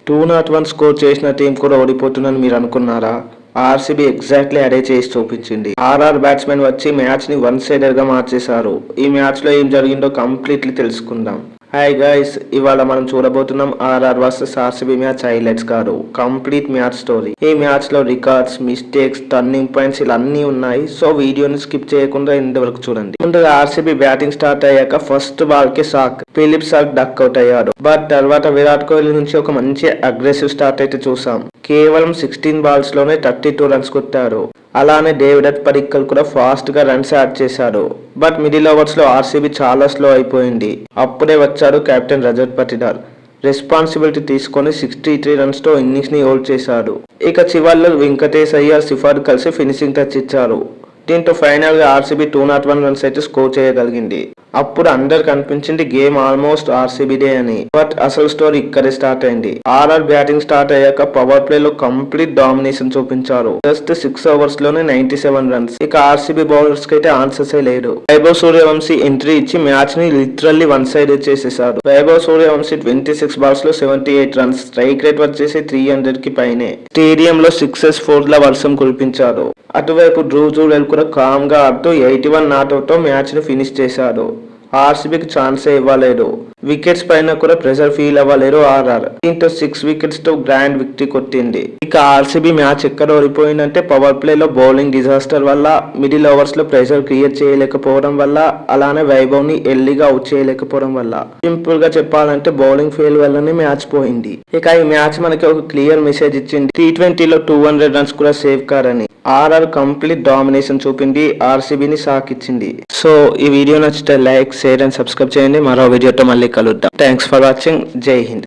201 score చేసిన team కూడా ఓడిపోతుందని మీరు అనుకున్నారా? ఆర్సీబీ ఎగ్జాక్ట్లీ అదే చేసి చూపించింది. ఆర్ఆర్ బ్యాట్స్మెన్ వచ్చి మ్యాచ్ ని వన్ సైడెడ్ గా మార్చేశారు. ఈ మ్యాచ్ లో ఏం జరిగిందో కంప్లీట్లీ తెలుసుకుందాం. హాయ్ గైస్, ఇవాళ మనం చూడబోతున్నాం RR versus RCB match highlights కాదు, కంప్లీట్ మ్యాచ్ స్టోరీ. ఈ మ్యాచ్ లో రికార్డ్స్, మిస్టేక్స్, టర్నింగ్ పాయింట్స్ ఇలా అన్ని ఉన్నాయి. సో వీడియోని స్కిప్ చేయకుండా ఇంత వరకు చూడండి. ముందుగా ఆర్సీబీ బ్యాటింగ్ స్టార్ట్ అయ్యాక ఫస్ట్ బాల్ కి ఫిలిప్ సాక్ డక్ అవుట్ అయ్యాడు. బట్ తర్వాత విరాట్ కోహ్లీ నుంచి ఒక మంచి అగ్రెసివ్ స్టార్ట్ అయితే చూసాం. కేవలం 16 బాల్స్ లోనే 32 రన్స్ కొట్టారు. అలానే డేవిడ్ పడిక్కల్ కూడా ఫాస్ట్ గా రన్స్ యాడ్ చేశాడు. బట్ మిడిల్ ఓవర్స్ లో ఆర్సీబీ చాలా స్లో అయిపోయింది. అప్పుడే వచ్చాడు కెప్టెన్ రజత్ పటిదార్. రెస్పాన్సిబిలిటీ తీసుకొని 63 రన్స్ తో ఇన్నింగ్స్ ని హోల్డ్ చేశాడు. ఇక చివర్లో వెంకటేష్ అయ్యర్, సిఫార్డ్ కలిసి ఫినిషింగ్ టచ్ ఇచ్చారు. దీంతో ఫైనల్ గా ఆర్సీబీ 201 రన్స్ అయితే స్కోర్ చేయగలిగింది. అప్పుడు అందరికి అనిపించింది గేమ్ ఆల్మోస్ట్ ఆర్సీబీదే అని. బట్ అసలు స్టోరీ ఇక్కడే స్టార్ట్ అయింది. ఆర్ఆర్ బ్యాటింగ్ స్టార్ట్ అయ్యాక పవర్ ప్లే లో కంప్లీట్ డామినేషన్ చూపించారు. జస్ట్ 6 ఓవర్స్ లోనే 97 రన్స్. ఇక ఆర్సీబీ బౌలర్స్ కి అయితే ఆన్సర్స్ లేడు. వైభవ్ సూర్యవంశీ ఎంట్రీ ఇచ్చి మ్యాచ్ ని లిటరల్లీ వన్ సైడ్ చేసేసాడు. వైభవ్ సూర్యవంశీ 26 బాల్స్ లో 78 రన్స్, స్ట్రైక్ రేట్ వచ్చేసి 300 కి పైనే. స్టేడియం లో 6 4 ల వర్షం కురిపించారు. అటువైపు డ్రూ జూడెల్ కూడా కామ్ గా ఆడుతూ 81 నాట్అవుట్ తో మ్యాచ్ ని ఫినిష్ చేశాడు. ఆర్సీబీకి ఛాన్సే ఇవ్వలేదు. వికెట్స్ పైన కూడా ప్రెషర్ ఫీల్ అవ్వలేరు ఆర్ఆర్. దీంతో 6 వికెట్స్ తో గ్రాండ్ విక్టరీ కొట్టింది. ఇక ఆర్సీబీ మ్యాచ్ ఎక్కడ ఓడిపోయిందంటే పవర్ ప్లే లో బౌలింగ్ డిజాస్టర్ వల్ల, మిడిల్ ఓవర్స్ లో ప్రెషర్ క్రియేట్ చేయలేకపోవడం వల్ల, అలానే వైభవ్ ని ఎర్లీగా అవుట్ చేయలేకపోవడం వల్ల. సింపుల్ గా చెప్పాలంటే బౌలింగ్ ఫెయిల్ వల్లనే మ్యాచ్ పోయింది. ఇక ఈ మ్యాచ్ మనకి ఒక క్లియర్ మెసేజ్ ఇచ్చింది. T20లో 200 రన్స్ కూడా సేఫ్ కారని. ఆర్ఆర్ కంప్లీట్ డామినేషన్ చూపింది, ఆర్సీబీని షాక్ ఇచ్చింది. సో ఈ వీడియో నచ్చితే లైక్, షేర్ అండ్ సబ్స్క్రైబ్ చేయండి. మరో వీడియోతో మళ్ళీ కలుద్దాం. Thanks for watching. జై హింద్.